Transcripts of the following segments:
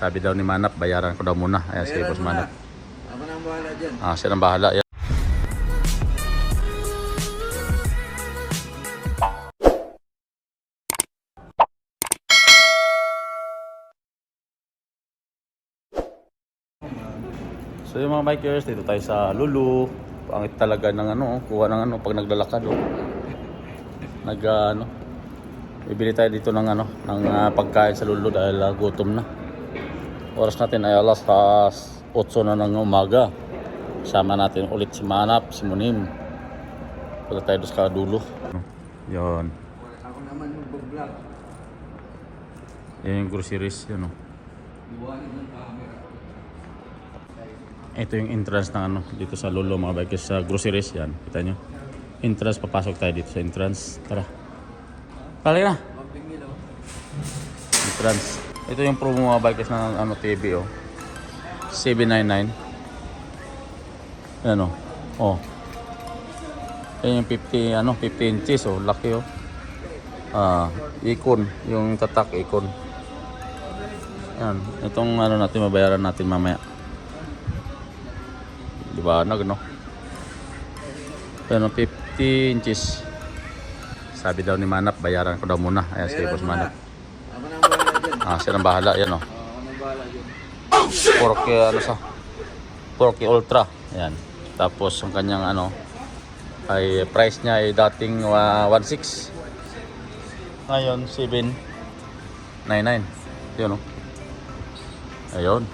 Sabi daw ni Manap, bayaran ko daw muna. Ayan, sige boss Manap. Ako nang bahala dyan. Siya nang bahala. Ayan. So yung mga bikers, dito tayo sa Lulu. Pangit talaga ng kuha ng pag naglalakad. Bibili tayo dito ng pagkain sa Lulu dahil gutom na. Oras natin ay alas 8 na ng umaga. Sama natin ulit si Manap, si Munim. Punta tayo doon sa dulo. Yan. Ako naman mag-vlog. Yan yung groceries. Yan Iwanin ng camera. Ito yung entrance ng dito sa Lolo mga bikers sa groceries. Yan, kita nyo. Entrance, papasok tayo dito sa entrance. Tara. Balik na. Entrance. Ito yung promo mga bikers ng TV 799. Yan Yan yung 50 inches laki ikon, yung tatak ikon. Yan, itong natin mabayaran natin mamaya. Liwanag Yan 50 inches. Sabi daw ni Manap, bayaran ko daw muna. Ayan, sige boss Manap. Ako nang bahala dyan. Siya nang bahala. Yan Ako nang bahala dyan. Porky Ultra. Ayan. Tapos yung kanyang ay price niya ay dating 1.6. Ngayon 7.99. Yun Ayun.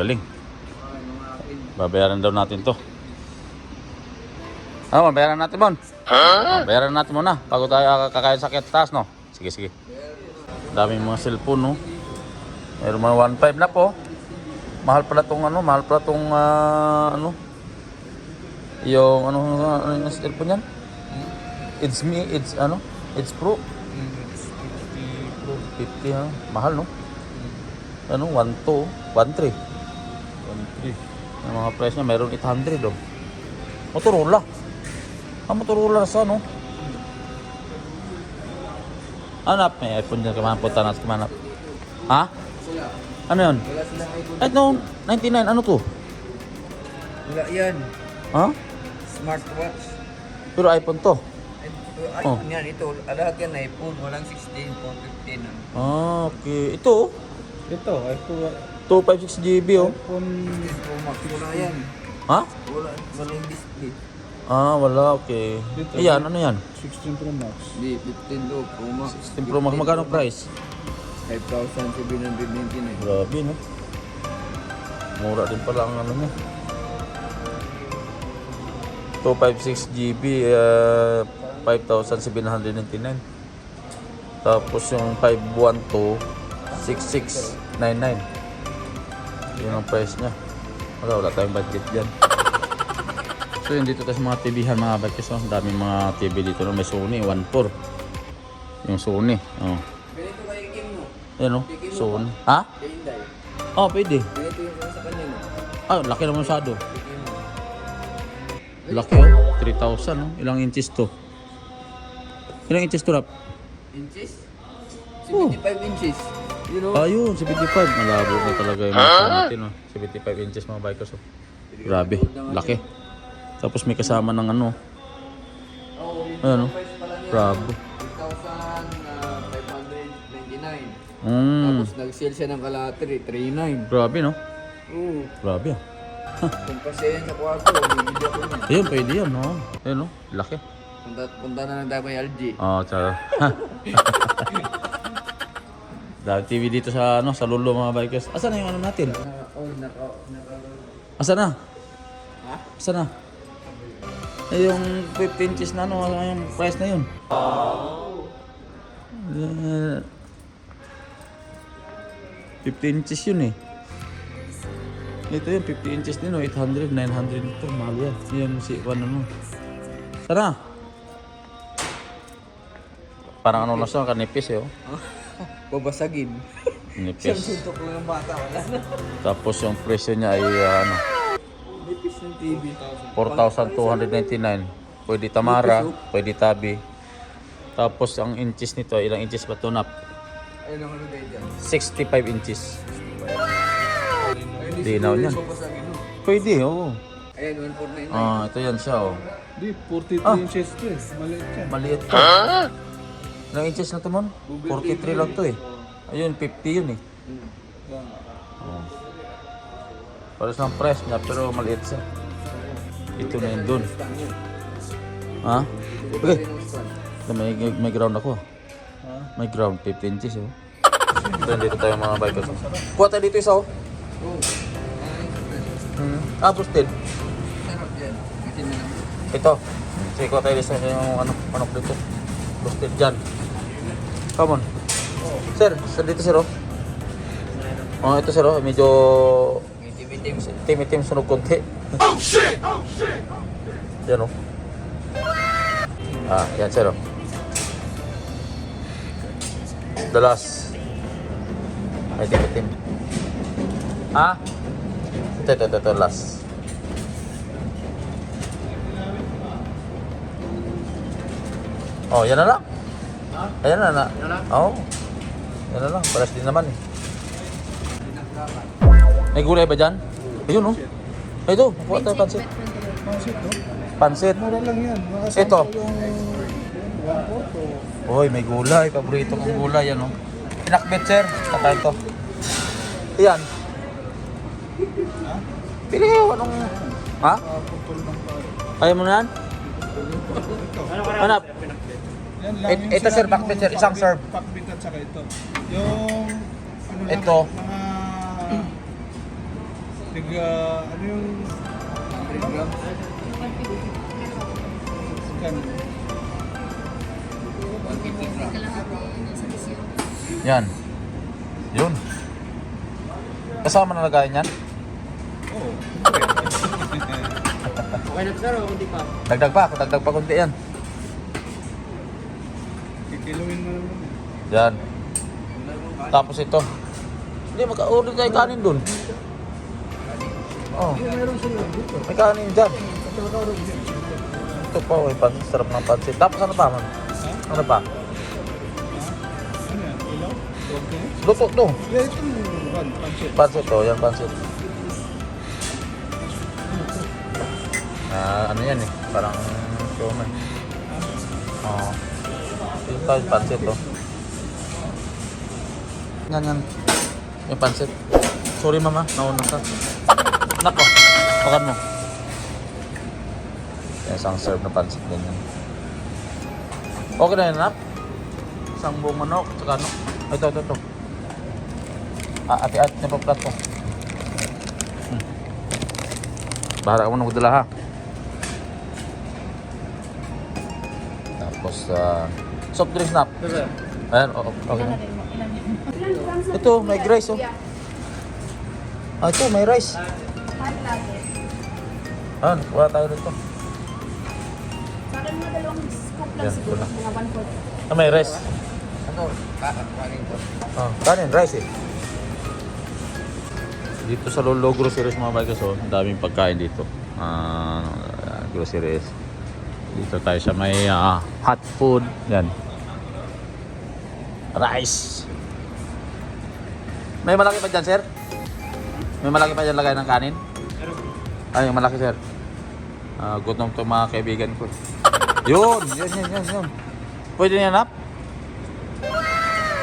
Galing. Babayaran daw natin to. Babayaran natin Bon. Bayaran natin muna bago tayo kakain sa taas Sige. Daming mga cellphone Meron mga 1.5 na po. Mahal pala tong yung yung cellphone yan? It's Pro. It's 50 Pro. 50 mahal 1.2, 1.3. 1.3. Yung mga price niya mayroon 800 Motorola. Motorola sa Hanap, may iPhone dyan. Punta natin kumanap. Ha? Sila. Ano yun? Wala silang iPhone. Ito, 99. Ano to? Wala yan. Ha? Smartwatch. Pero iPhone to. iPhone yan. Ito. Lahat yan iPhone. Walang 16, 15. Okay. Ito Ito. iPhone. 256 GB iPhone Pro Max. Wala yan. Ha? Walang display. Wala. Okay. Ayan, ano yan? 16 Pro Max. Hindi, 15 to Pro Max. 16 Pro Max. Magkano price? 5,799. Grabe, Mura din pala ang mo. 256 GB, 5,799. Tapos yung 512, 6,699. Yun ang price niya. Wala tayong budget dyan. So yun, dito tayo sa mga TV-han mga bikers. Daming mga TV dito. May Sony 1.4. Yung Sony. Ganito kayo game mo. Yan Sony. Ha? Kay Inday. Pwede. Ganito yung sa kanya Laki naman masyado. Laki 3,000 Ilang inches to? Ilang inches to, Rap? Inches? 75 inches. Ayun, 75. Malabo na talaga yung mga natin 75 inches mga bikers Grabe, laki. Tapos may kasama ng Bravo. 8,599. Tapos nag-sale siya ng kalahati, 39. Grabe Oo. Grabe Kung kasi yan sa kwarto, bibili ako niya. Ayun, pwede yan Ayun laki. Punta na lang tayo kay LG. Tsara. Dahil TV dito sa sa Lolo mga bikers. Asan na yung natin? Asan na? Ha? Asan na? Yung 15 inches na yung price na yun. 15 inches yun Ito yung 50 inches din 800, 900 ito. Mahal yan. Yan si Sana. Parang na siya, kanipis Babasagin. Nipis. Suntok lang ng bata, wala na. Tapos yung presyo niya ay Nipis ng TV. 4,299. Pwede Tamara, pwede Tabi. Tapos ang inches nito, ilang inches ba ito, Nap? Ayun ang ano kayo dyan. 65 inches. Linaw niyan. Sumas ang ino. Pwede, oo. Ayan, 149. Ito yan siya, oh. Di, 43 Ah. inches to eh. Maliit yan. Maliit to. Ilang inches na to, Mon? 43 lang to eh. Ayun, 50 yun eh. Yan. Oh. Pares ng press niya, pero maliit siya. Ito na yun dun. Ha? Okay. May ground ako. Ha? May ground, 50 inches oh. Then dito tayo mga bikers. Kuha tayo dito isa oh. Busted. Sarap yan. Kasi na lang. Ito. Sige, kuha tayo isa yung manok dito. Busted dyan. Come on. Sir, dito sir oh. Oh, ito sir oh. Medyo Itim-itim. tim-tim sunog konti. Oh shit! Yan oh. Yan sir oh. Dalas. Ay, tim-tim. Ito, last. Oh, yan na lang. Ayan na. Oo. Yan na lang. Paras din naman eh. May gulay ba dyan? Ayun oh. Ito, kuha tayo pansit. Pansit to. Pansit. Mura lang yan. Mga Ito. yung 1/4 o Hoy, may gulay. Paborito kong gulay yan oh. Pinakbet sir. Katayin to. Yan. Pili kayo. Anong... Ha? putol ng pao. Ayaw mo na yan? Hanap. Yan lang yung Ito, sir, sinabi pakbit, mo, sir. Isang serve. Pakbit at saka ito. Yung ano lang, Ito. mga tiga, ano yung kan Yan. Yun. Kasama na lagayan yan? oh. Okay na sir, o hindi pa? Dagdag pa konti yan. Kikiluin mo naman. Yan. Tapos ito. Hindi, magka-order tayo kanin dun. Oh, Meron sila dito. may kanin dyan. Ito pa, sarap ng pansit. Tapos ano pa, man? Ano pa? Ano yan? Ilaw? Okay. Luto to. Yeah, ito yung pansit. Pansit to, yan pansit. Ano yan eh, parang siomay. Oo. Ito tayo, pansit to. Yan. Yung pansit. Sorry mama, nauna ka. Nako, makan mo. Yan, isang serve na pansit ganyan. Okay na yun, Nap? Isang buong manok, saka ano? Ito. Ati-ati na pa plato. Bahala ka muna magdala ha. Tapos, soft drinks, Nap. Ayan, okay na. Ito, may rice oh. Ito, may rice. Ayan, wala tayo dito. Parang mga dalawang scoop lang Yan, siguro, wala. mga 1/4. May rice. Ano? Kanin ko. Kanin, rice eh. Dito sa Lolo Groceries mga bikers, ang daming pagkain dito. Groceries. Dito tayo sa may hot food. Yan. Rice. May malaki pa dyan, sir? May malaki pa dyan lagay ng kanin? Ay, yung malaki, sir. Gutom to mga kaibigan ko. Yun. Pwede niya, Nap?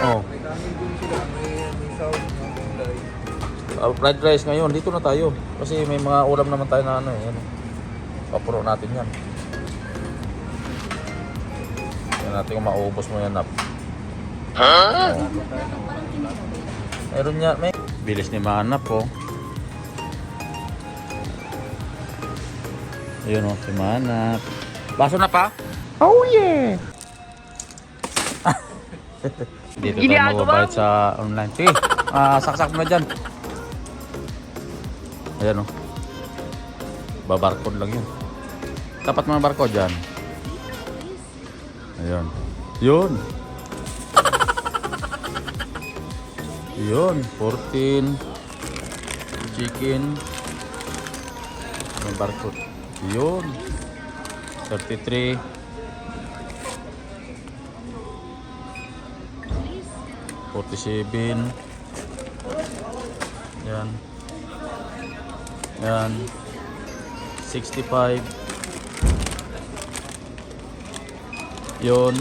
Oh. May kanin dun sila. May sound ng gulay. Fried rice ngayon, dito na tayo. Kasi may mga ulam naman tayo na ano eh. Ano. Papuro natin yan. Yan natin kung maubos mo yan, Nap. Ha? Meron niya, may bilis ni Manap oh. Ayun oh, si Manap. Baso na pa? Oh yeah! Dito tayo magbabayad sa online. Sige, saksak mo na dyan. Ayan o. Babarcode lang yun. Tapat mo na barcode dyan. Ayan. Yun. Yun. 14. Chicken. May barcode. Yun. 33. 47. Yan. Yan. 65. Yun.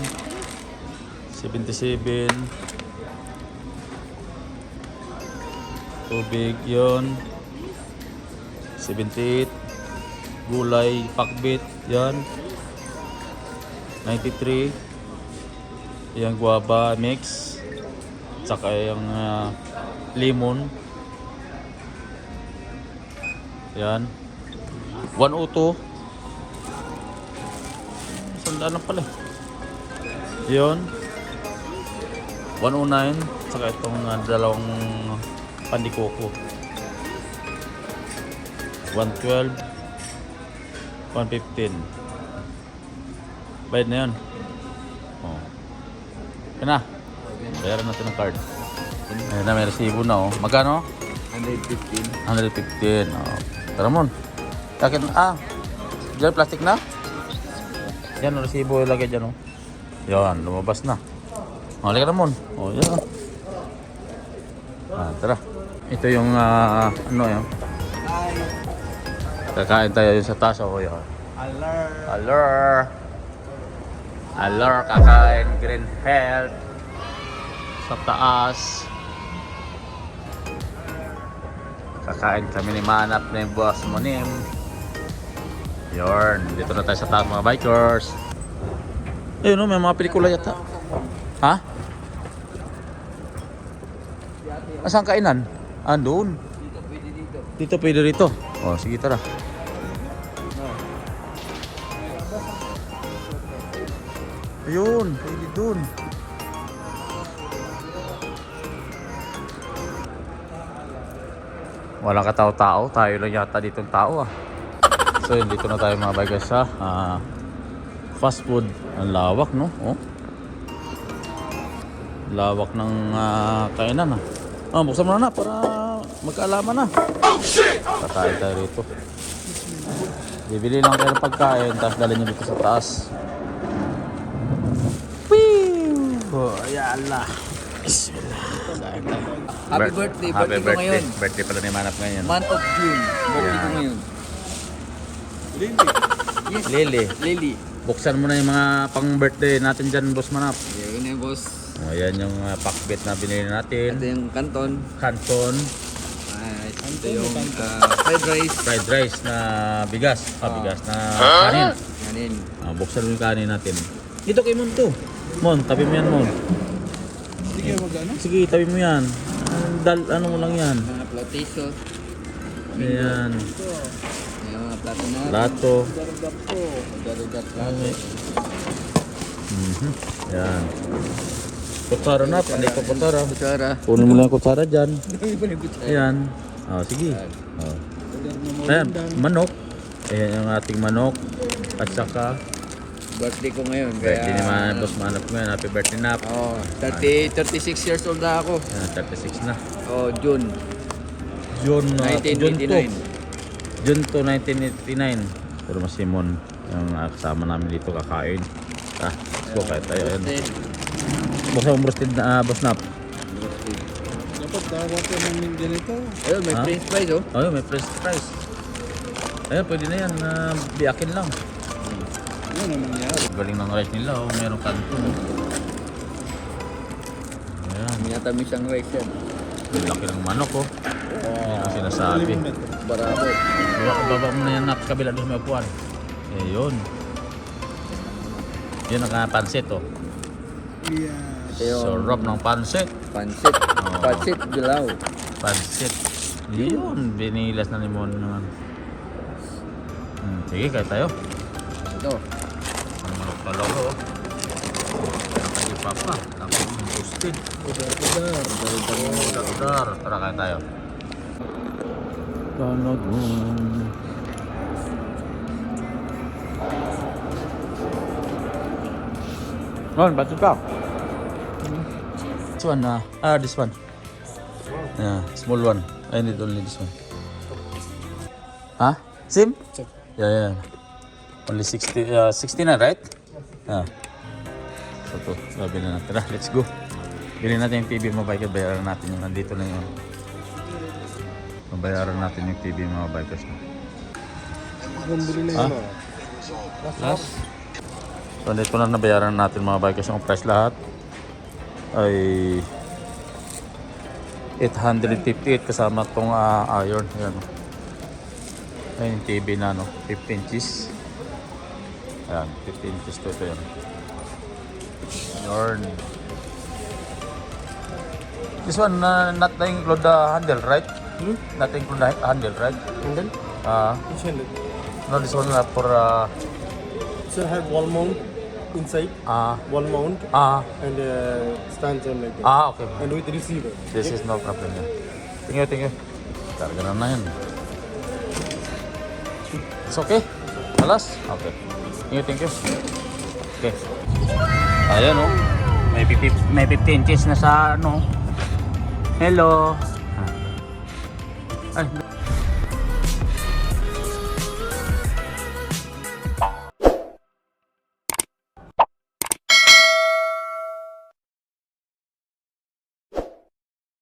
77. Tubig yun. 78. Gulay, pakbit. Yan. 93. Yung guava mix. Tsaka yung lemon. Yan. 102. Sandaan na pala. Yun. 109. Tsaka itong dalawang pandikoko. 112. 115. Bayad na yun. Oh. Yan na. Bayaran natin ng card. Ayan na, may resibo na oh. Magkano? 115. 115. Oh. Tara mon. Bakit? Diyan plastic na? Yan, ang resibo ilagay dyan oh. Yan, lumabas na. Halika na mon. Oh, yan. Tara. Ito yung ano yun. Kakain tayo sa taas oh. Yan. Alor, kakain green health sa taas. Kakain kami ni Manap na yung boss mo nim. Yorn, dito na tayo sa taas mga bikers. Ayun no, may mga pelikula yata. Ha? Saan kainan? Doon. Dito, pwede dito. Dito pwede rito. Oh, sige tara. Ayun, pwede dun. Walang katao-tao, tayo lang yata ditong tao ah. So yun, dito na tayo mga bikers sa fast food. Ang lawak no? Oh. Lawak ng kainan ah. Buksan mo na para magkaalaman na. Oh shit! Kakain tayo rito. Bibili lang kayo ng pagkain, tapos dalhin nyo dito sa taas. Oh, ayala. Bismillah. Happy birthday. Birthday ko ngayon. Birthday pala ni Manap ngayon. Month of June. Birthday ko ngayon. Yes. Lily. Buksan mo na yung mga pang-birthday natin dyan, Boss Manap. Yun na boss. Oh, yan yung pakbet na binili Ito natin. yung canton. Canton. Ito yung fried rice. Fried rice na bigas. Bigas na kanin. Kanin. Buksan mo yung kanin natin. Dito kay Mon to. Mon, tabi mo yan, Mon. Sige, magano? Sige, tabi mo yan. Ano mo lang yan. Mga platiso. Ayan. Yung mga plato na. Lato. Darugat plato. Yan. Kutsara na, panday ko kutsara. Kutsara. Kunin mo lang yung kutsara dyan. Dami pa yung kutsara. Ayan. Sige. Ayan, manok. Ayan yung ating manok. At saka, Birthday ko ngayon. birthday ni Boss Manap ngayon. Happy birthday Nap. 36 years old na ako. Ayan, 36 na. June. June 1989. June 2, 1989. Pero mas Simon yung kasama namin dito kakain. Let's go kahit tayo. Ayan. Buksan mo roasted na Boss Nap. Dapat dapat yung ganito. Ayun, may Ha? french fries oh. Ayun, may fresh fries. Ayun, pwede na yan. Biyakin lang. Ano nangyari? Galing ng rice nila. Meron kanto. Ayan. Minatamis ang rice yan. Ang laki ng manok oh. Ayan ang sinasabi. Barabo. Baba mo na yan Nap. Kabila doon sa may upuan. Yun. Yun ang pansit oh. Yeah. Ito yung Sarap ng pansit. pansit. Pansit dilaw. Pansit. Yun. Binilas na ni Mon naman. Sige, kaya tayo. Ito. Ang manok talaga oh. Ang kay Papa. Ang roasted. Udar. Tara, kaya tayo. Talagun. Ron, ba't ka? This one this one. Yeah, small one. I need only this one. Huh? Same? Yeah. Only 60, 69, right? Yeah. So to, sabi na natin. Tara, let's go. Bilhin natin yung TV mo, bike, bayaran natin yung nandito na yun. Bayaran natin yung TV mga bikers. Bumili na Ah? yun. Last. So dito na nabayaran natin mga bikers. Ang price lahat ay 858 kasama tong iron. Ayan. Ayan yung TV na 15 inches. Ayan, 15 inches to ito yan. Yarn. This one not include the handle, right? Not include the handle, right? And then, which handle? No, this one for So have wall mount inside, wall mount, and stands on like that. okay. And with receiver. This is no problem yan. Thank you. Karga na yan. It's okay? Alas? Okay. Thank you. Okay. Ayan may 15 inches na sa Hello. Ay,